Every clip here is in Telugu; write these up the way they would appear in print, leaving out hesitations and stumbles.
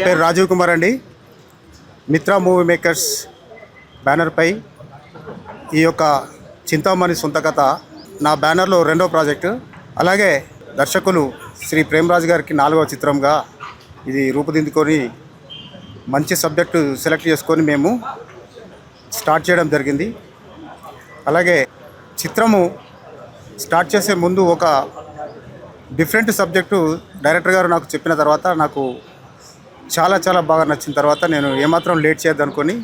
పేరు రాజీవ్ కుమార్ అండి. మిత్ర మూవీ మేకర్స్ బ్యానర్పై ఈ యొక్క చింతామణి సొంత కథ నా బ్యానర్లో రెండో ప్రాజెక్టు. అలాగే దర్శకులు శ్రీ ప్రేమరాజ్ గారికి 4వ చిత్రంగా ఇది రూపుదిద్దుకొని మంచి సబ్జెక్టు సెలెక్ట్ చేసుకొని మేము స్టార్ట్ చేయడం జరిగింది. అలాగే చిత్రము స్టార్ట్ చేసే ముందు ఒక డిఫరెంట్ సబ్జెక్టు డైరెక్టర్ గారు నాకు చెప్పిన తర్వాత నాకు చాలా బాగా నచ్చిన తర్వాత నేను ఏమాత్రం లేట్ చేయొద్దనుకొని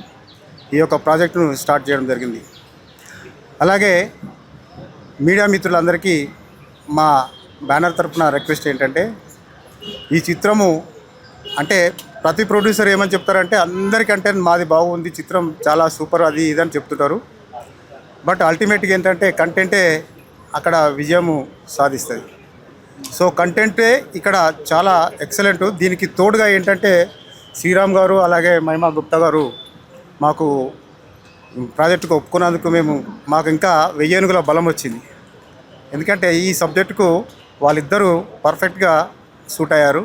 ఈ యొక్క ప్రాజెక్టును స్టార్ట్ చేయడం జరిగింది. అలాగే మీడియా మిత్రులందరికీ మా బ్యానర్ తరఫున రిక్వెస్ట్ ఏంటంటే, ఈ చిత్రము అంటే ప్రతి ప్రొడ్యూసర్ ఏమని చెప్తారంటే అందరికంటే మాది బాగుంది, చిత్రం చాలా సూపర్, అది ఇదని చెప్తుంటారు. బట్ అల్టిమేట్గా ఏంటంటే కంటెంటే అక్కడ విజయము సాధిస్తుంది. సో కంటెంటే ఇక్కడ చాలా ఎక్సలెంట్. దీనికి తోడుగా ఏంటంటే శ్రీరామ్ గారు అలాగే మహిమా గుప్తా గారు మాకు ప్రాజెక్టుకు ఒప్పుకున్నందుకు మాకు ఇంకా 1000 ఏనుగుల బలం వచ్చింది. ఎందుకంటే ఈ సబ్జెక్టుకు వాళ్ళిద్దరూ పర్ఫెక్ట్గా సూట్ అయ్యారు.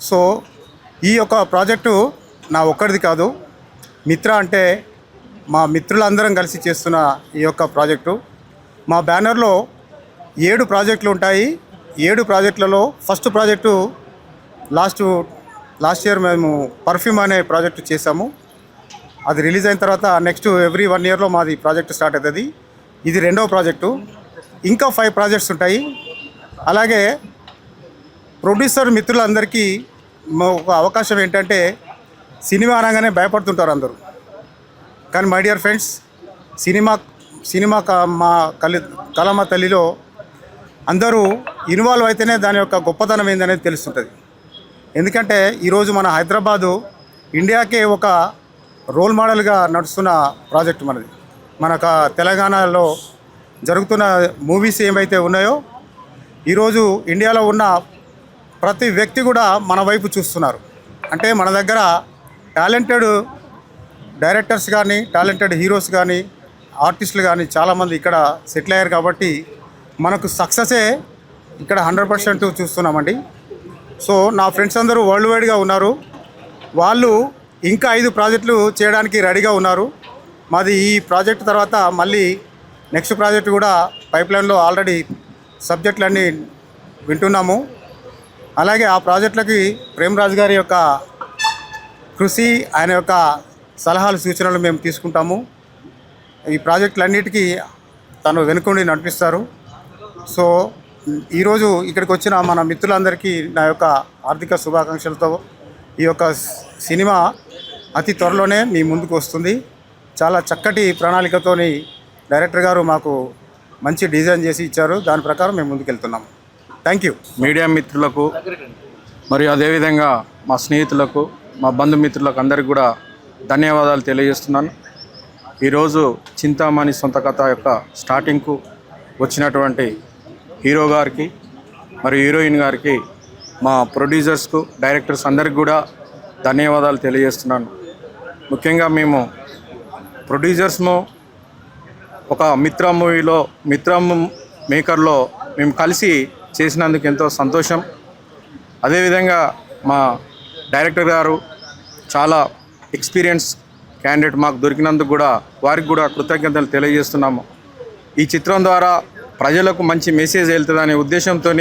సో ఈ యొక్క ప్రాజెక్టు నా ఒక్కడిది కాదు, మిత్ర అంటే మా మిత్రులందరం కలిసి చేస్తున్న ఈ యొక్క ప్రాజెక్టు. మా బ్యానర్లో 7 ప్రాజెక్టులు ఉంటాయి. 7 ప్రాజెక్టులలో ఫస్ట్ ప్రాజెక్టు లాస్ట్ ఇయర్ మేము పర్ఫ్యూమ్ అనే ప్రాజెక్టు చేసాము. అది రిలీజ్ అయిన తర్వాత నెక్స్ట్ ఎవ్రీ 1 ఇయర్లో మాది ప్రాజెక్టు స్టార్ట్ అవుతుంది. ఇది రెండవ ప్రాజెక్టు. ఇంకా 5 ప్రాజెక్ట్స్ ఉంటాయి. అలాగే ప్రొడ్యూసర్ మిత్రులందరికీ ఒక అవకాశం ఏంటంటే, సినిమా అనగానే భయపడుతుంటారు అందరూ. కానీ మై డియర్ ఫ్రెండ్స్, సినిమా మా కళమ తల్లిలో అందరూ ఇన్వాల్వ్ అయితేనే దాని యొక్క గొప్పతనం ఏందనేది తెలుస్తుంటుంది. ఎందుకంటే ఈరోజు మన హైదరాబాదు ఇండియాకే ఒక రోల్ మోడల్గా నడుస్తున్న ప్రాజెక్ట్ మనది. మనకు తెలంగాణలో జరుగుతున్న మూవీస్ ఏమైతే ఉన్నాయో ఈరోజు ఇండియాలో ఉన్న ప్రతి వ్యక్తి కూడా మన వైపు చూస్తున్నారు. అంటే మన దగ్గర టాలెంటెడ్ డైరెక్టర్స్ కానీ, టాలెంటెడ్ హీరోస్ కానీ, ఆర్టిస్టులు కానీ చాలామంది ఇక్కడ సెటిల్ అయ్యారు. కాబట్టి మనకు సక్సెసే ఇక్కడ 100% చూస్తున్నామండి. సో నా ఫ్రెండ్స్ అందరూ వరల్డ్ వైడ్గా ఉన్నారు. వాళ్ళు ఇంకా 5 ప్రాజెక్టులు చేయడానికి రెడీగా ఉన్నారు. మాది ఈ ప్రాజెక్ట్ తర్వాత మళ్ళీ నెక్స్ట్ ప్రాజెక్ట్ కూడా పైప్లైన్లో ఆల్రెడీ సబ్జెక్టులన్నీ వింటున్నాము. అలాగే ఆ ప్రాజెక్టులకి ప్రేమరాజ్ గారి యొక్క కృషి, ఆయన యొక్క సలహాలు సూచనలు మేము తీసుకుంటాము. ఈ ప్రాజెక్టులన్నిటికీ తను వెనుకుండి నడిపిస్తారు. సో ఈరోజు ఇక్కడికి వచ్చిన మన మిత్రులందరికీ నా యొక్క ఆర్థిక శుభాకాంక్షలతో ఈ యొక్క సినిమా అతి త్వరలోనే మీ ముందుకు వస్తుంది. చాలా చక్కటి ప్రణాళికతోని డైరెక్టర్ గారు మాకు మంచి డిజైన్ చేసి ఇచ్చారు. దాని ప్రకారం మేము ముందుకెళ్తున్నాము. Thank you. మీడియా మిత్రులకు మరియు అదేవిధంగా మా స్నేహితులకు, మా బంధుమిత్రులకు అందరికీ కూడా ధన్యవాదాలు తెలియజేస్తున్నాను. ఈరోజు చింతామణి సొంత కథ యొక్క స్టార్టింగ్కు వచ్చినటువంటి హీరో గారికి మరియు హీరోయిన్ గారికి, మా ప్రొడ్యూసర్స్కు, డైరెక్టర్స్ అందరికి కూడా ధన్యవాదాలు తెలియజేస్తున్నాను. ముఖ్యంగా మేము ప్రొడ్యూసర్స్ము ఒక మిత్ర మూవీలో, మిత్ర మేకర్లో మేము కలిసి చేసినందుకు ఎంతో సంతోషం. అదేవిధంగా మా డైరెక్టర్ గారు చాలా ఎక్స్పీరియన్స్ క్యాండిడేట్ మాకు దొరికినందుకు కూడా వారికి కూడా కృతజ్ఞతలు తెలియజేస్తున్నాము. ఈ చిత్రం ద్వారా ప్రజలకు మంచి మెసేజ్ వెళ్తుందనే ఉద్దేశంతో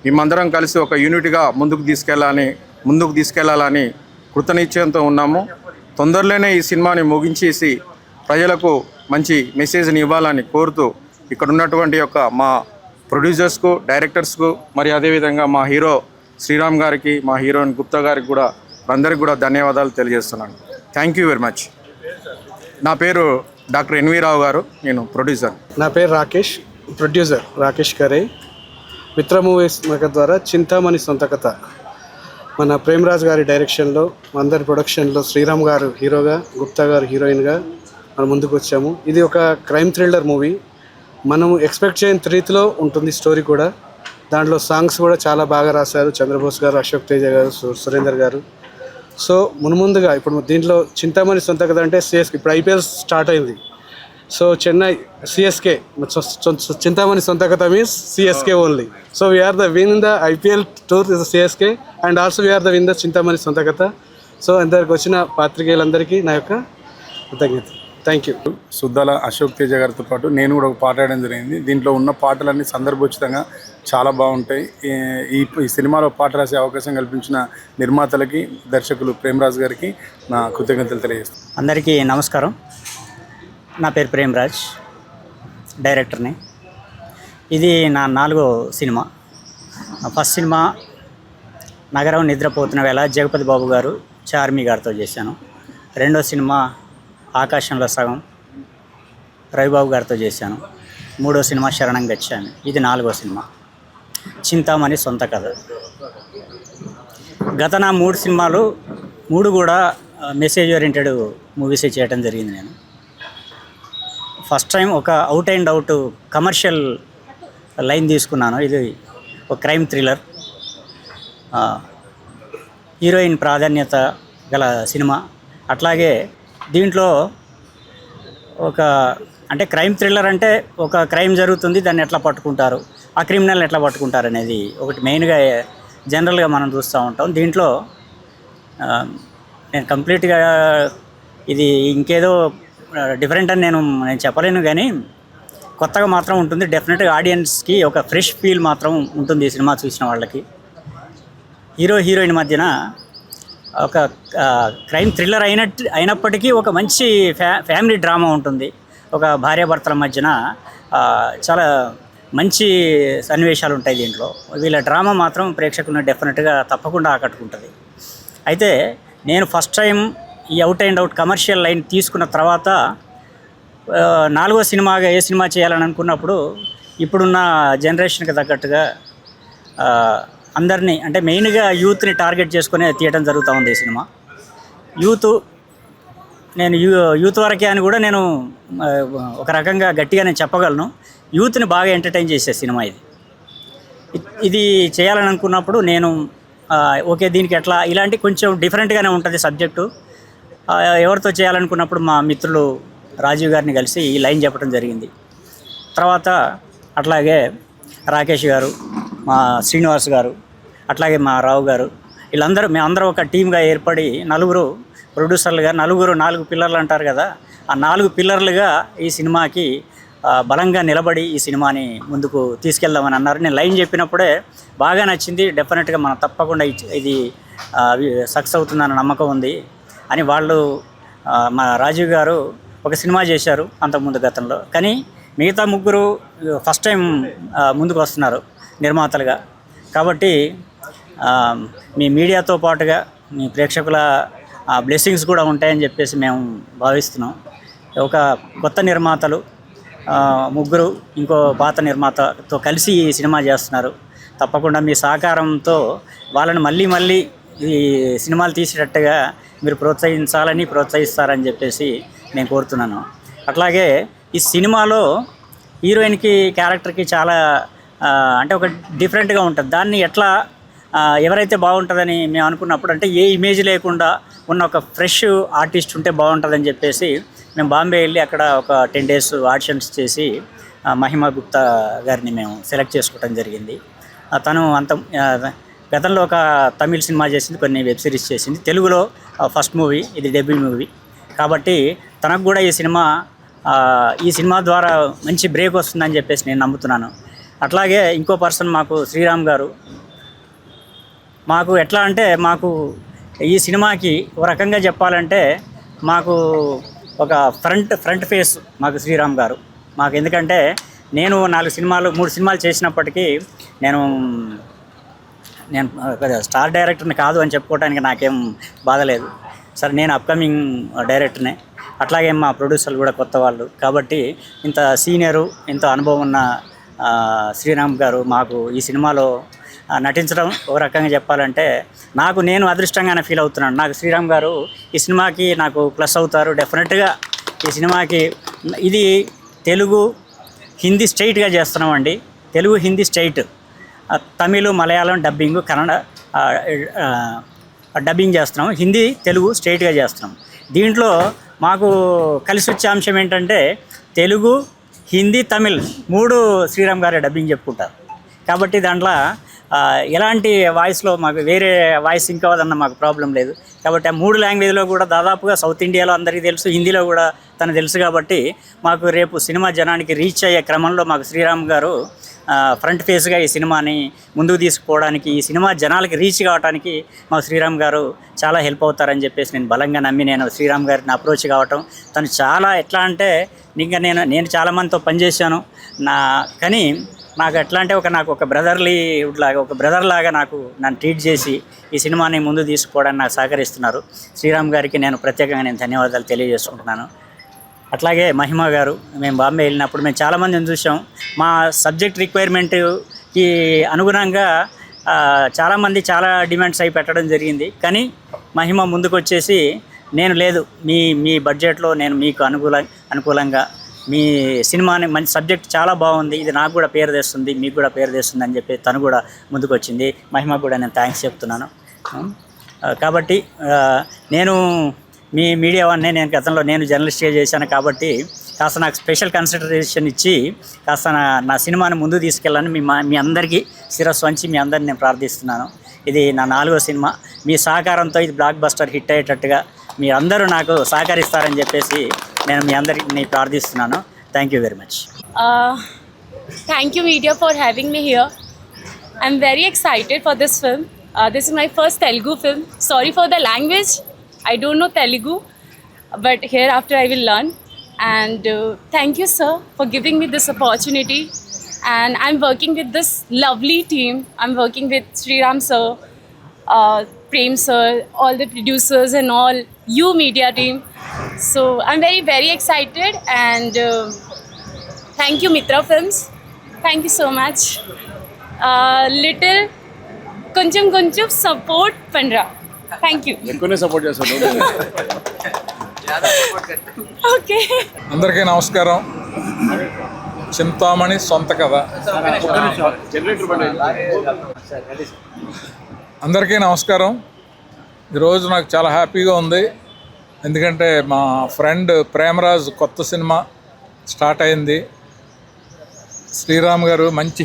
మేమందరం కలిసి ఒక యూనిట్గా ముందుకు తీసుకెళ్లాలని కృతనిశ్చయంతో ఉన్నాము. తొందరలోనే ఈ సినిమాని ముగించేసి ప్రజలకు మంచి మెసేజ్ని ఇవ్వాలని కోరుతూ ఇక్కడ ఉన్నటువంటి యొక్క మా ప్రొడ్యూసర్స్కు, డైరెక్టర్స్కు, మరి అదేవిధంగా మా హీరో శ్రీరామ్ గారికి, మా హీరోయిన్ గుప్తా గారికి కూడా అందరికీ కూడా ధన్యవాదాలు తెలియజేస్తున్నాను. Thank you very much. నా పేరు డాక్టర్ ఎన్వి రావు గారు, నేను ప్రొడ్యూసర్. నా పేరు రాకేష్, ప్రొడ్యూసర్ రాకేష్ కరే. మిత్ర మూవీస్ మేకర్ ద్వారా చింతామణి సొంత కథ మన ప్రేమరాజ్ గారి డైరెక్షన్లో, అందరి ప్రొడక్షన్లో శ్రీరామ్ గారు హీరోగా, గుప్తా గారు హీరోయిన్గా మనం ముందుకు వచ్చాము. ఇది ఒక క్రైమ్ థ్రిల్లర్ మూవీ. మనము ఎక్స్పెక్ట్ చేయని రీతిలో ఉంటుంది స్టోరీ కూడా. దాంట్లో సాంగ్స్ కూడా చాలా బాగా రాశారు చంద్రబోస్ గారు, అశోక్ తేజ గారు, సురేందర్ గారు. సో మున్ముందుగా ఇప్పుడు దీంట్లో చింతామణి సొంత కథ అంటే ఇప్పుడు IPL స్టార్ట్ అయింది. సో చెన్నై సిఎస్కే చింతామణి సొంత కథ means CSK only. So we are the win the IPL tour is CSK and also we are the win the Chintamani సొంత కథ. సో అందరికి వచ్చిన పాత్రికేయులందరికీ నా యొక్క కృతజ్ఞత. Thank you. సుద్దాల అశోక్ తేజ గారితో పాటు నేను కూడా ఒక పాట వేయడం జరిగింది. దీంట్లో ఉన్న పాటలన్నీ సందర్భోచితంగా చాలా బాగుంటాయి. ఈ సినిమాలో పాట రాసే అవకాశం కల్పించిన నిర్మాతలకి, దర్శకులు ప్రేమరాజ్ గారికి నా కృతజ్ఞతలు తెలియజేస్తాను. అందరికీ నమస్కారం. నా పేరు ప్రేమరాజ్, డైరెక్టర్ని. ఇది నా 4వ సినిమా. ఫస్ట్ సినిమా నగరం నిద్రపోతున్న వేళ జగపతి బాబు గారు, చార్మి గారితో చేశాను. రెండో సినిమా ఆకాశంలో సగం రవిబాబు గారితో చేశాను. మూడో సినిమా శరణం గచ్చాను. ఇది 4వ సినిమా చింతామణి సొంత కథ. గత నా 3 సినిమాలు 3 కూడా మెసేజ్ ఓరియంటెడ్ మూవీసే చేయడం జరిగింది. నేను ఫస్ట్ టైం ఒక out and out commercial line తీసుకున్నాను. ఇది ఒక క్రైమ్ థ్రిల్లర్, హీరోయిన్ ప్రాధాన్యత గల సినిమా. అట్లాగే దీంట్లో అంటే క్రైమ్ థ్రిల్లర్ అంటే ఒక క్రైమ్ జరుగుతుంది, దాన్ని ఎట్లా పట్టుకుంటారు, ఆ క్రిమినల్ని ఎట్లా పట్టుకుంటారు అనేది ఒకటి మెయిన్గా జనరల్గా మనం చూస్తూ ఉంటాం. దీంట్లో నేను కంప్లీట్గా ఇది ఇంకేదో డిఫరెంట్ అని నేను చెప్పలేను, కానీ కొత్తగా మాత్రం ఉంటుంది. డెఫినెట్గా ఆడియన్స్కి ఒక ఫ్రెష్ ఫీల్ మాత్రం ఉంటుంది ఈ సినిమా చూసిన వాళ్ళకి. హీరో హీరోయిన్ మధ్యన ఒక క్రైమ్ థ్రిల్లర్ అయినప్పటికీ ఒక మంచి ఫ్యామిలీ డ్రామా ఉంటుంది. ఒక భార్యాభర్తల మధ్యన చాలా మంచి సన్నివేశాలు ఉంటాయి దీంట్లో. వీళ్ళ డ్రామా మాత్రం ప్రేక్షకులను డెఫినెట్గా తప్పకుండా ఆకట్టుకుంటుంది. అయితే నేను ఫస్ట్ టైం ఈ out and out commercial line తీసుకున్న తర్వాత 4వ సినిమాగా ఏ సినిమా చేయాలని అనుకున్నప్పుడు ఇప్పుడున్న జనరేషన్కి తగ్గట్టుగా అందరినీ అంటే మెయిన్గా యూత్ని టార్గెట్ చేసుకునే తీయడం జరుగుతూ ఉంది ఈ సినిమా. నేను యూత్ వరకే అని కూడా నేను ఒక రకంగా గట్టిగా నేను చెప్పగలను. యూత్ని బాగా ఎంటర్టైన్ చేసే సినిమా ఇది చేయాలని అనుకున్నప్పుడు నేను ఓకే దీనికి ఎట్లా ఇలాంటి కొంచెం డిఫరెంట్గానే ఉంటుంది సబ్జెక్టు. ఎవరితో చేయాలనుకున్నప్పుడు మా మిత్రులు రాజీవ్ గారిని కలిసి ఈ లైన్ చెప్పడం జరిగింది. తర్వాత అట్లాగే రాకేష్ గారు, మా శ్రీనివాస్ గారు, అట్లాగే మా రావు గారు, మేమందరం ఒక టీమ్గా ఏర్పడి 4 ప్రొడ్యూసర్లుగా 4 పిల్లర్లు అంటారు కదా, ఆ 4 పిల్లర్లుగా ఈ సినిమాకి బలంగా నిలబడి ఈ సినిమాని ముందుకు తీసుకెళ్దామని అన్నారు. నేను లైన్ చెప్పినప్పుడే బాగా నచ్చింది. డెఫినెట్గా మనం తప్పకుండా ఇది సక్సెస్ అవుతుందన్న నమ్మకం ఉంది అని వాళ్ళు మా రాజీవ్ గారు ఒక సినిమా చేశారు అంతకుముందు గతంలో. కానీ మిగతా 3 ఫస్ట్ టైం ముందుకు వస్తున్నారు నిర్మాతలుగా. కాబట్టి మీ మీడియాతో పాటుగా మీ ప్రేక్షకుల బ్లెస్సింగ్స్ కూడా ఉంటాయని చెప్పేసి మేము భావిస్తున్నాం. ఒక కొత్త నిర్మాతలు 3 ఇంకో పాత నిర్మాతతో కలిసి ఈ సినిమా చేస్తున్నారు. తప్పకుండా మీ సహకారంతో వాళ్ళని మళ్ళీ ఈ సినిమాలు తీసేటట్టుగా మీరు ప్రోత్సహిస్తారని చెప్పేసి నేను కోరుతున్నాను. అట్లాగే ఈ సినిమాలో హీరోయిన్కి క్యారెక్టర్కి చాలా అంటే ఒక డిఫరెంట్గా ఉంటుంది. దాన్ని ఎట్లా ఎవరైతే బాగుంటుందని మేము అనుకున్నప్పుడు అంటే ఏ ఇమేజ్ లేకుండా ఉన్న ఒక ఫ్రెష్ ఆర్టిస్ట్ ఉంటే బాగుంటుందని చెప్పేసి మేము బాంబే వెళ్ళి అక్కడ ఒక 10 days ఆడిషన్స్ చేసి మహిమా గుప్తా గారిని మేము సెలెక్ట్ చేసుకోవడం జరిగింది. తను గతంలో ఒక తమిళ్ సినిమా చేసింది, కొన్ని వెబ్ సిరీస్ చేసింది. తెలుగులో ఫస్ట్ మూవీ, ఇది డెబ్యూ మూవీ కాబట్టి తనకు కూడా ఈ సినిమా ద్వారా మంచి బ్రేక్ వస్తుందని చెప్పేసి నేను నమ్ముతున్నాను. అట్లాగే ఇంకో పర్సన్ మాకు శ్రీరామ్ గారు. మాకు ఎట్లా అంటే మాకు ఈ సినిమాకి ఒక రకంగా చెప్పాలంటే మాకు ఒక ఫ్రంట్ ఫేస్ మాకు శ్రీరామ్ గారు. మాకు ఎందుకంటే నేను 3 సినిమాలు చేసినప్పటికీ నేను స్టార్ డైరెక్టర్ని కాదు అని చెప్పుకోవడానికి నాకేం బాధ లేదు. సరే నేను అప్కమింగ్ డైరెక్టర్నే. అట్లాగే మా ప్రొడ్యూసర్లు కూడా కొత్త వాళ్ళు కాబట్టి ఇంత సీనియరు, ఇంత అనుభవం ఉన్న శ్రీరామ్ గారు మాకు ఈ సినిమాలో నటించడం ఒక రకంగా చెప్పాలంటే నేను అదృష్టంగానే ఫీల్ అవుతున్నాను. నాకు శ్రీరామ్ గారు ఈ సినిమాకి నాకు ప్లస్ అవుతారు డెఫినెట్గా. ఈ సినిమాకి ఇది తెలుగు హిందీ స్ట్రైట్గా చేస్తున్నామండి. Telugu Hindi straight, Tamil Malayalam dubbing, Kannada dubbing చేస్తున్నాం, హిందీ తెలుగు స్ట్రైట్గా చేస్తున్నాం. దీంట్లో మాకు కలిసి వచ్చే అంశం ఏంటంటే తెలుగు, హిందీ, తమిళ్ 3 శ్రీరామ్ గారే డబ్బింగ్ చెప్పుకుంటారు. కాబట్టి దాంట్లో ఎలాంటి వాయిస్లో మాకు వేరే వాయిస్ ఇంకా అదన్న మాకు ప్రాబ్లం లేదు. కాబట్టి ఆ 3 లాంగ్వేజ్లో కూడా దాదాపుగా సౌత్ ఇండియాలో అందరికీ తెలుసు, హిందీలో కూడా తను తెలుసు. కాబట్టి మాకు రేపు సినిమా జనానికి రీచ్ అయ్యే క్రమంలో మాకు శ్రీరామ్ గారు ఫ్రంట్ ఫేస్గా ఈ సినిమాని ముందుకు తీసుకుపోవడానికి, ఈ సినిమా జనాలకి రీచ్ కావడానికి మాకు శ్రీరామ్ గారు చాలా హెల్ప్ అవుతారని చెప్పేసి నేను బలంగా నమ్మి నేను శ్రీరామ్ గారిని అప్రోచ్ కావటం. తను చాలా ఎట్లా అంటే ఇంకా నేను చాలామందితో పనిచేశాను కానీ నాకు ఎట్లా అంటే నాకు ఒక బ్రదర్ లాగా నాకు నన్ను ట్రీట్ చేసి ఈ సినిమాని ముందు తీసుకుపోవడానికి నాకు సహకరిస్తున్నారు. శ్రీరామ్ గారికి నేను ప్రత్యేకంగా ధన్యవాదాలు తెలియజేసుకుంటున్నాను. అట్లాగే మహిమ గారు, మేము బాంబే వెళ్ళినప్పుడు మేము చాలామందిని చూసాం. మా సబ్జెక్ట్ రిక్వైర్మెంట్కి అనుగుణంగా చాలామంది చాలా డిమాండ్స్ అయి పెట్టడం జరిగింది. కానీ మహిమ ముందుకు వచ్చేసి నేను లేదు, మీ బడ్జెట్లో నేను మీకు అనుకూలంగా మీ సినిమాని మంచి సబ్జెక్ట్ చాలా బాగుంది, ఇది నాకు కూడా పేరు తెస్తుంది, మీకు కూడా పేరు తెస్తుంది అని చెప్పి తను కూడా ముందుకు వచ్చింది. మహిమకు కూడా నేను థ్యాంక్స్ చెప్తున్నాను. కాబట్టి నేను మీ మీడియా వన్నే నేను గతంలో జర్నలిస్ట్గా చేశాను కాబట్టి కాస్త నాకు స్పెషల్ కన్సిడరేషన్ ఇచ్చి కాస్త నా సినిమాని ముందు తీసుకెళ్ళాలని మీ అందరికీ శిరస్సు వంచి మీ అందరిని నేను ప్రార్థిస్తున్నాను. ఇది నా 4వ సినిమా. మీ సహకారంతో ఇది బ్లాక్ బస్టర్ హిట్ అయ్యేటట్టుగా మీరందరూ నాకు సహకరిస్తారని చెప్పేసి నేను మీ అందరినీ ప్రార్థిస్తున్నాను. Thank you very much. Thank you media for having me here. I'm very excited for this film. This is my first Telugu film. Sorry for the language. I don't know Telugu, but hereafter I will learn. And thank you, sir, for giving me this opportunity. And I'm working with this lovely team. I'm working with Sriram sir, Prem sir, all the producers and all you media team. So I'm very, very excited. And thank you, Mitra Films. Thank you so much. Little కొంచెం support Pandra. Thank you. ఎక్కువనే సపోర్ట్ చేస్తాను. Okay. అందరికీ నమస్కారం. చింతామణి సొంత కథ. అందరికీ నమస్కారం. ఈరోజు నాకు చాలా హ్యాపీగా ఉంది. ఎందుకంటే మా ఫ్రెండ్ ప్రేమరాజ్ కొత్త సినిమా స్టార్ట్ అయింది. శ్రీరామ్ గారు మంచి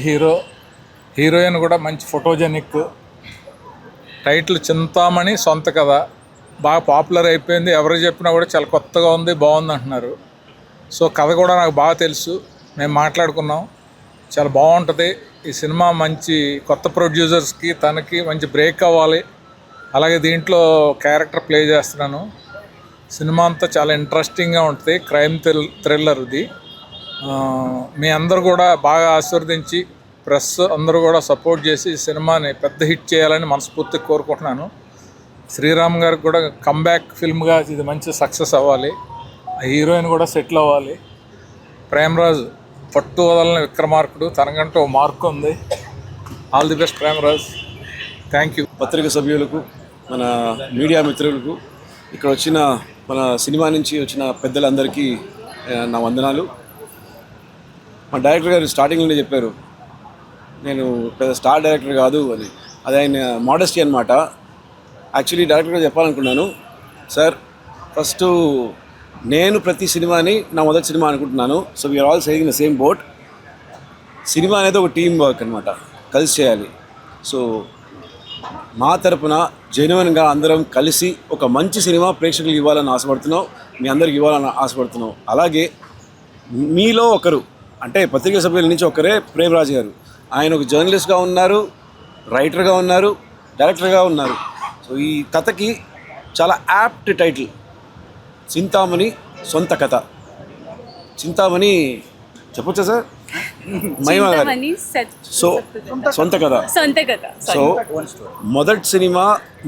హీరోయిన్ కూడా మంచి ఫోటోజెనిక్. టైటిల్ చింతామణి సొంత కథ బాగా పాపులర్ అయిపోయింది. ఎవరు చెప్పినా కూడా చాలా కొత్తగా ఉంది, బాగుంది అంటున్నారు. సో కథ కూడా నాకు బాగా తెలుసు, మేము మాట్లాడుకున్నాం. చాలా బాగుంటుంది ఈ సినిమా. మంచి కొత్త ప్రొడ్యూసర్స్కి తనకి మంచి బ్రేక్ అవ్వాలి. అలాగే దీంట్లో క్యారెక్టర్ ప్లే చేస్తున్నాను. సినిమా అంతా చాలా ఇంట్రెస్టింగ్గా ఉంటుంది. క్రైమ్ థ్రిల్లర్ ఇది. మీ అందరూ కూడా బాగా ఆశీర్వదించి ప్రెస్ అందరూ కూడా సపోర్ట్ చేసి ఈ సినిమాని పెద్ద హిట్ చేయాలని మనస్ఫూర్తిగా కోరుకుంటున్నాను. శ్రీరామ్ గారికి కూడా కమ్బ్యాక్ ఫిల్మ్గా ఇది మంచి సక్సెస్ అవ్వాలి. ఆ హీరోయిన్ కూడా సెటిల్ అవ్వాలి. ప్రేమరాజ్ పట్టు వదలని విక్రమార్కుడు, తనకంటూ ఓ మార్క్ ఉంది. All the best Premraj. Thank you. పత్రిక సభ్యులకు, మన మీడియా మిత్రులకు, ఇక్కడ వచ్చిన మన సినిమా నుంచి వచ్చిన పెద్దలందరికీ నా వందనాలు. మా డైరెక్టర్ గారు స్టార్టింగ్లోనే చెప్పారు నేను పెద్ద స్టార్ డైరెక్టర్ కాదు అని. అది ఆయన మోడెస్టీ అనమాట. యాక్చువల్లీ డైరెక్టర్ గారు చెప్పాలనుకున్నాను, సార్ ఫస్ట్ నేను ప్రతి సినిమాని నా మొదటి సినిమా అనుకుంటున్నాను. So we're all saying the same boat. Cinema అనేది ఒక టీం వర్క్ అనమాట, కలిసి చేయాలి. సో మా తరపున జెన్యున్గా అందరం కలిసి ఒక మంచి సినిమా ప్రేక్షకులకు ఇవ్వాలని ఆశపడుతున్నాం, మీ అందరికి ఇవ్వాలని ఆశపడుతున్నాం. అలాగే మీలో ఒకరు అంటే పత్రికా సభ్యుల నుంచి ఒకరే ప్రేమరాజ్ గారు. ఆయన ఒక జర్నలిస్ట్గా ఉన్నారు, రైటర్గా ఉన్నారు, డైరెక్టర్గా ఉన్నారు. సో ఈ కథకి చాలా యాప్ట్ టైటిల్ చింతామణి సొంత కథ. చింతామణి చెప్పొచ్చా సార్? మహిమ గారు. సో సొంత కథ. సో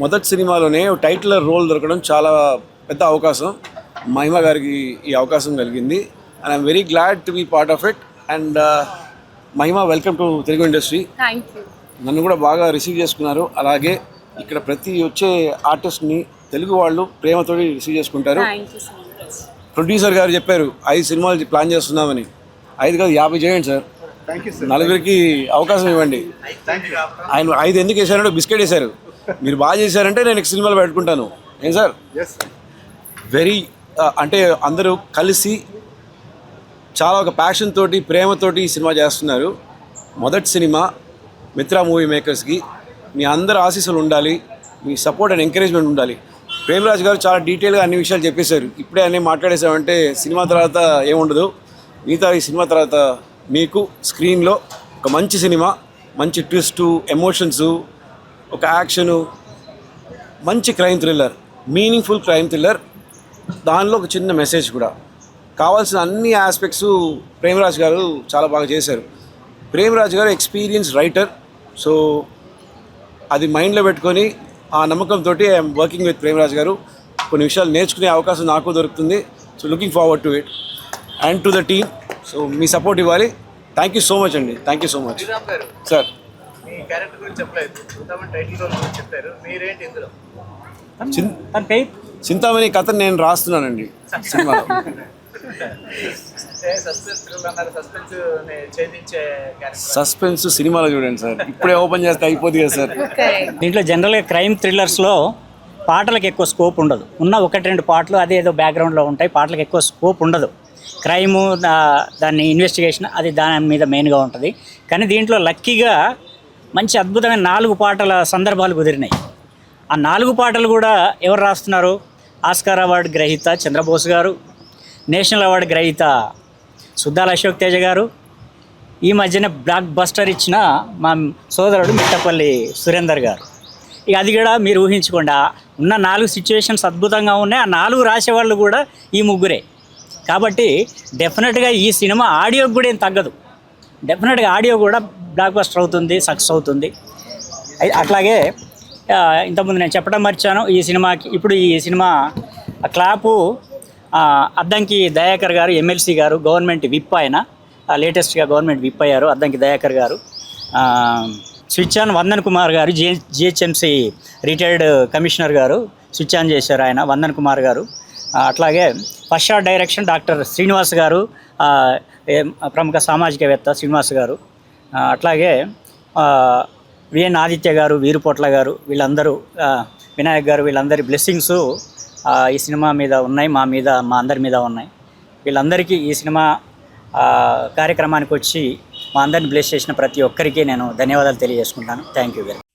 మొదటి సినిమాలోనే టైటిల్ రోల్ దొరకడం చాలా పెద్ద అవకాశం. మహిమ గారికి ఈ అవకాశం కలిగింది. And I'm very glad to be part of it. And Mahima, welcome to Telugu industry. నన్ను కూడా బాగా రిసీవ్ చేసుకున్నారు. అలాగే ఇక్కడ ప్రతి వచ్చే ఆర్టిస్ట్ని తెలుగు వాళ్ళు ప్రేమతో రిసీవ్ చేసుకుంటారు. ప్రొడ్యూసర్ గారు చెప్పారు 5 సినిమాలు ప్లాన్ చేస్తున్నామని. 5 కాదు 50 చేయండి సార్. నలుగురికి అవకాశం ఇవ్వండి. ఆయన 5 ఎందుకు వేశారంటే బిస్కెట్ వేశారు. మీరు బాగా చేశారంటే నేను నెక్స్ట్ సినిమాలు పెట్టుకుంటాను. ఏం సార్? వెరీ అంటే అందరూ కలిసి చాలా ఒక ప్యాషన్ తోటి ప్రేమతోటి ఈ సినిమా చేస్తున్నారు. మొదటి సినిమా మిత్ర మూవీ మేకర్స్కి మీ అందరి ఆశీస్సులు ఉండాలి, మీ సపోర్ట్ అండ్ ఎంకరేజ్మెంట్ ఉండాలి. ప్రేమరాజ్ గారు చాలా డీటెయిల్గా అన్ని విషయాలు చెప్పేశారు. ఇప్పుడే అన్నీ మాట్లాడేసామంటే సినిమా తర్వాత ఏముండదు. మిగతా ఈ సినిమా తర్వాత మీకు స్క్రీన్లో ఒక మంచి సినిమా, మంచి ట్విస్టు, ఎమోషన్సు, ఒక యాక్షను, మంచి crime thriller, meaningful crime thriller, దానిలో ఒక చిన్న మెసేజ్ కూడా. కావాల్సిన అన్ని ఆస్పెక్ట్స్ ప్రేమరాజ్ గారు చాలా బాగా చేశారు. ప్రేమరాజ్ గారు ఎక్స్పీరియన్స్ రైటర్. సో అది మైండ్లో పెట్టుకొని ఆ నమ్మకంతో ఐఎమ్ వర్కింగ్ విత్ ప్రేమరాజ్ గారు. కొన్ని విషయాలు నేర్చుకునే అవకాశం నాకు దొరుకుతుంది. So looking forward to it and to the team. So me support ఇవ్వాలి. థ్యాంక్ యూ సో మచ్ అండి. Thank you so much sir. Chintamani కథను నేను రాస్తున్నానండి సినిమాలో. సస్పెన్స్ సినిమాలో చూడండి సార్, ఇప్పుడే ఓపెన్ చేస్తే అయిపోతుంది కదా సార్. దీంట్లో జనరల్గా క్రైమ్ థ్రిల్లర్స్లో పాటలకు ఎక్కువ స్కోప్ ఉండదు. ఉన్న 1-2 పాటలు అదేదో బ్యాక్గ్రౌండ్లో ఉంటాయి. పాటలకు ఎక్కువ స్కోప్ ఉండదు. క్రైము దాన్ని ఇన్వెస్టిగేషన్ అది దాని మీద మెయిన్గా ఉంటుంది. కానీ దీంట్లో లక్కీగా మంచి అద్భుతమైన 4 పాటల సందర్భాలు కుదిరినాయి. ఆ 4 పాటలు కూడా ఎవరు రాస్తున్నారు? ఆస్కార్ అవార్డు గ్రహీత చంద్రబోస్ గారు, నేషనల్ అవార్డు గ్రహీత సుద్దాల అశోక్ తేజ గారు, ఈ మధ్యన బ్లాక్ బస్టర్ ఇచ్చిన మా సోదరుడు మిట్టపల్లి సురేందర్ గారు. ఇక అది కూడా మీరు ఊహించుకోండి, ఉన్న 4 సిచ్యువేషన్స్ అద్భుతంగా ఉన్నాయి. ఆ 4 రాసేవాళ్ళు కూడా ఈ ముగ్గురే. కాబట్టి డెఫినెట్గా ఈ సినిమా ఆడియోకి కూడా ఏం తగ్గదు. డెఫినెట్గా ఆడియో కూడా బ్లాక్ బస్టర్ అవుతుంది, సక్సెస్ అవుతుంది. అట్లాగే ఇంతకుముందు నేను చెప్పడం మర్చాను, ఈ సినిమాకి ఇప్పుడు ఈ సినిమా క్లాపు అద్దంకి దయాకర్ గారు, ఎమ్మెల్సీ గారు, గవర్నమెంట్ విప్, ఆయన లేటెస్ట్గా గవర్నమెంట్ విప్ అయ్యారు అద్దంకి దయాకర్ గారు. స్విచ్ ఆన్ వందన్ కుమార్ గారు, జిహెచ్ఎంసీ రిటైర్డ్ కమిషనర్ గారు స్విచ్ ఆన్ చేశారు ఆయన, వందన్ కుమార్ గారు. అట్లాగే first shot direction doctor Srinivas గారు, ప్రముఖ సామాజికవేత్త శ్రీనివాస్ గారు. అట్లాగే విఎన్ ఆదిత్య గారు, వీరుపోట్ల గారు, వీళ్ళందరూ, వినాయక్ గారు, వీళ్ళందరి బ్లెస్సింగ్స్ ఈ సినిమా మీద ఉన్నాయి, మా అందరి మీద ఉన్నాయి. వీళ్ళందరికీ ఈ సినిమా కార్యక్రమానికి వచ్చి మా అందరిని బ్లెస్ చేసిన ప్రతి ఒక్కరికి నేను ధన్యవాదాలు తెలియజేసుకుంటాను. Thank you very much.